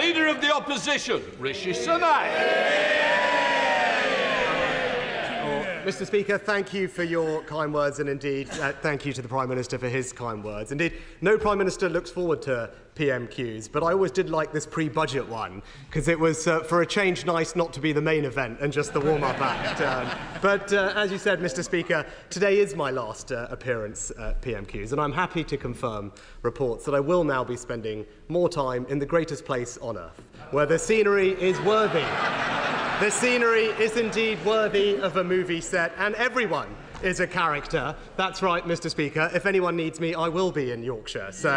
Leader of the Opposition, Rishi Sunak. Mr. Speaker, thank you for your kind words, and indeed thank you to the Prime Minister for his kind words. Indeed, no Prime Minister looks forward to PMQs, but I always did like this pre-budget one, because it was, for a change, nice not to be the main event and just the warm-up act. But as you said, Mr. Speaker, today is my last appearance at PMQs, and I'm happy to confirm reports that I will now be spending more time in the greatest place on earth, where the scenery is worthy. The scenery is indeed worthy of a movie set, and everyone is a character. That's right, Mr. Speaker. If anyone needs me, I will be in Yorkshire. So,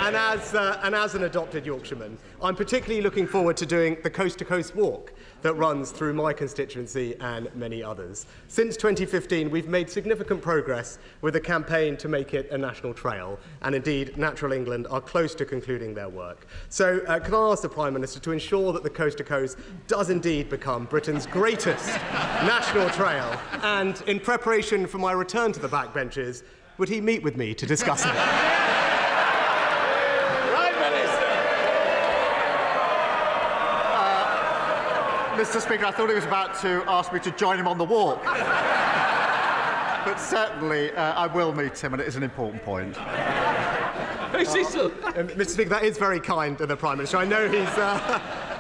and as an adopted Yorkshireman, I'm particularly looking forward to doing the coast-to-coast walk that runs through my constituency and many others. Since 2015, we've made significant progress with a campaign to make it a national trail, and indeed, Natural England are close to concluding their work. So, can I ask the Prime Minister to ensure that the coast-to-coast does indeed become Britain's greatest national trail, and in preparation for my return to the backbenches, would he meet with me to discuss it? Mr. Speaker, I thought he was about to ask me to join him on the walk. But certainly, I will meet him, and it is an important point. Mr. Speaker, that is very kind of the Prime Minister. I know he's,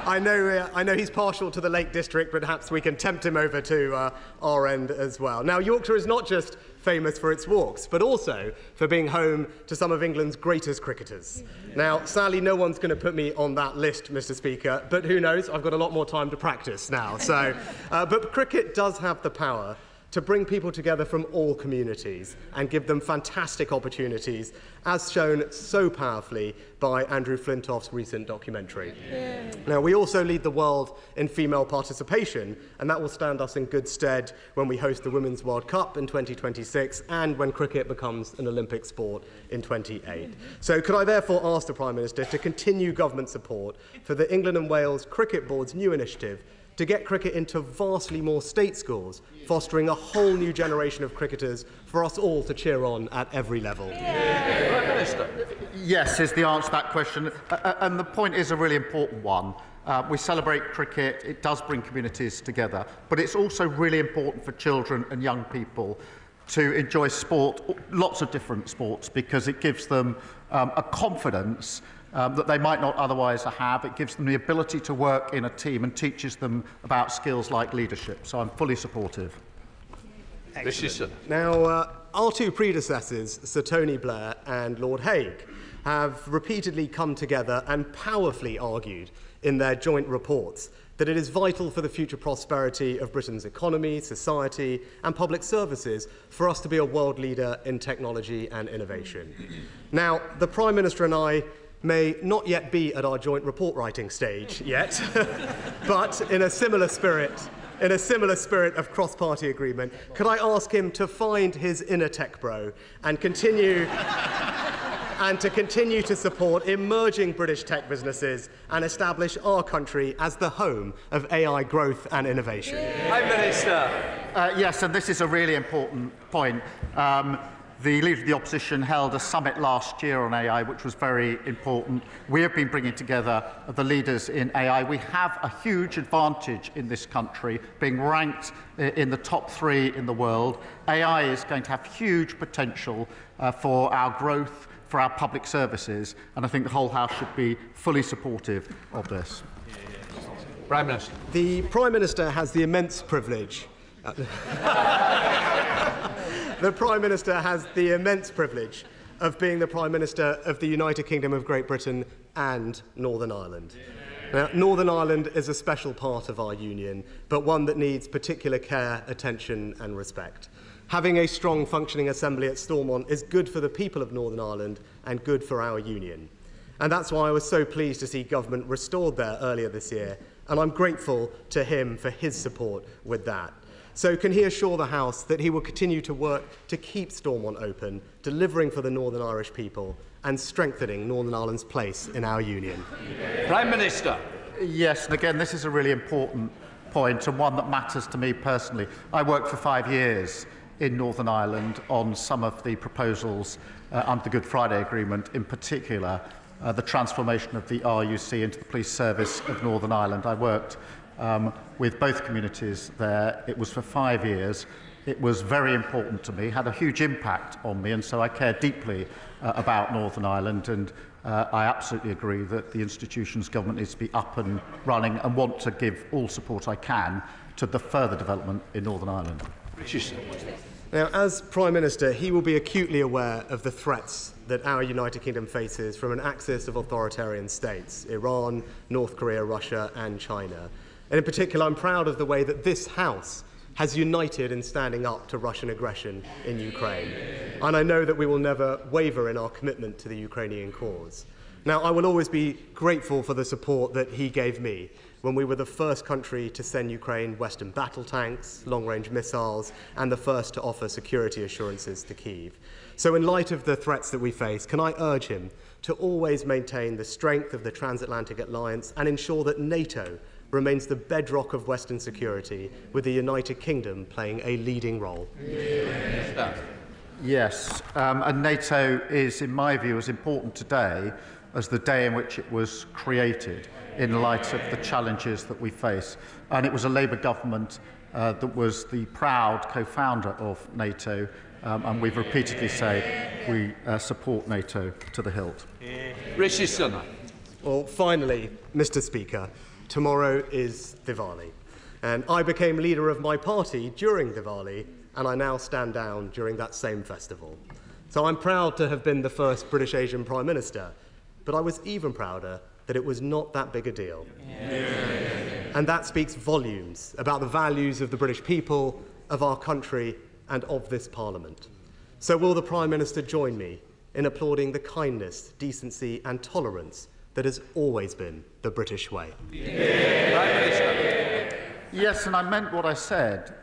I know he's partial to the Lake District, but perhaps we can tempt him over to our end as well. Now, Yorkshire is not just famous for its walks, but also for being home to some of England's greatest cricketers. Now, sadly, no one's going to put me on that list, Mr. Speaker, but who knows? I've got a lot more time to practice now. So, but cricket does have the power to bring people together from all communities and give them fantastic opportunities, as shown so powerfully by Andrew Flintoff's recent documentary. Yeah. Now, we also lead the world in female participation, and that will stand us in good stead when we host the Women's World Cup in 2026 and when cricket becomes an Olympic sport in 2028. So could I therefore ask the Prime Minister to continue government support for the England and Wales Cricket Board's new initiative to get cricket into vastly more state schools, fostering a whole new generation of cricketers for us all to cheer on at every level? Yes, is the answer to that question. And the point is a really important one. We celebrate cricket, it does bring communities together, but it's also really important for children and young people to enjoy sport, lots of different sports, because it gives them a confidence that they might not otherwise have. It gives them the ability to work in a team and teaches them about skills like leadership. So I'm fully supportive. Now, our two predecessors, Sir Tony Blair and Lord Hague, have repeatedly come together and powerfully argued in their joint reports that it is vital for the future prosperity of Britain's economy, society and public services for us to be a world leader in technology and innovation. Now, the Prime Minister and I may not yet be at our joint report writing stage yet, but in a similar spirit of cross-party agreement, could I ask him to find his inner tech bro and continue to support emerging British tech businesses and establish our country as the home of AI growth and innovation? Prime Minister. Yes, and this is a really important point. The Leader of the Opposition held a summit last year on AI, which was very important. We have been bringing together the leaders in AI. We have a huge advantage in this country, being ranked in the top 3 in the world. AI is going to have huge potential for our growth, for our public services, and I think the whole House should be fully supportive of this. Prime Minister. The Prime Minister has the immense privilege The Prime Minister has the immense privilege of being the Prime Minister of the United Kingdom of Great Britain and Northern Ireland. Now, Northern Ireland is a special part of our union, but one that needs particular care, attention and respect. Having a strong functioning assembly at Stormont is good for the people of Northern Ireland and good for our union. And that's why I was so pleased to see government restored there earlier this year, and I'm grateful to him for his support with that. So can he assure the House that he will continue to work to keep Stormont open, delivering for the Northern Irish people and strengthening Northern Ireland's place in our union? Prime Minister. Yes, and again, this is a really important point and one that matters to me personally. I worked for 5 years in Northern Ireland on some of the proposals under the Good Friday Agreement, in particular the transformation of the RUC into the Police Service of Northern Ireland. I worked with both communities there. It was for 5 years. It was very important to me, had a huge impact on me, and so I care deeply about Northern Ireland, and I absolutely agree that the institutions government needs to be up and running and want to give all support I can to the further development in Northern Ireland. Now, as Prime Minister, he will be acutely aware of the threats that our United Kingdom faces from an axis of authoritarian states, Iran, North Korea, Russia and China. And in particular, I'm proud of the way that this House has united in standing up to Russian aggression in Ukraine. And I know that we will never waver in our commitment to the Ukrainian cause. Now, I will always be grateful for the support that he gave me when we were the first country to send Ukraine Western battle tanks, long-range missiles, and the first to offer security assurances to Kyiv. So in light of the threats that we face, can I urge him to always maintain the strength of the transatlantic alliance and ensure that NATO remains the bedrock of Western security, with the United Kingdom playing a leading role? Yes, and NATO is, in my view, as important today as the day in which it was created, in light of the challenges that we face. And it was a Labour government that was the proud co-founder of NATO, and we've repeatedly said we support NATO to the hilt. Rishi Sunak. Well, finally, Mr. Speaker, tomorrow is Diwali, and I became leader of my party during Diwali, and I now stand down during that same festival. So I'm proud to have been the first British Asian Prime Minister, but I was even prouder that it was not that big a deal. And that speaks volumes about the values of the British people, of our country, and of this Parliament. So will the Prime Minister join me in applauding the kindness, decency and tolerance that has always been the British way? Yes, and I meant what I said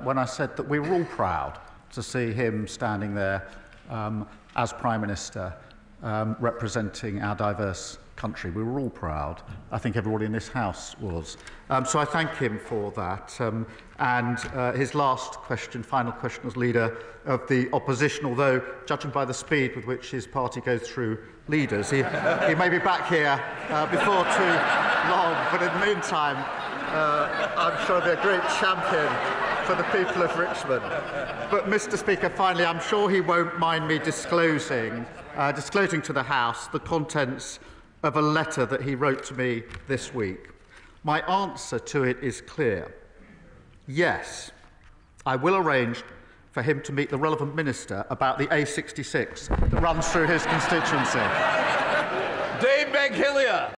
when I said that we were all proud to see him standing there as Prime Minister, representing our diverse country. We were all proud. I think everybody in this House was. So I thank him for that. And his last question, final question as leader of the opposition, although judging by the speed with which his party goes through leaders, he may be back here before too long. But in the meantime, I'm sure he'll be a great champion for the people of Richmond. But, Mr. Speaker, finally, I'm sure he won't mind me disclosing to the House the contents of a letter that he wrote to me this week. My answer to it is clear. Yes, I will arrange for him to meet the relevant minister about the A66 that runs through his constituency. Dave Hillier.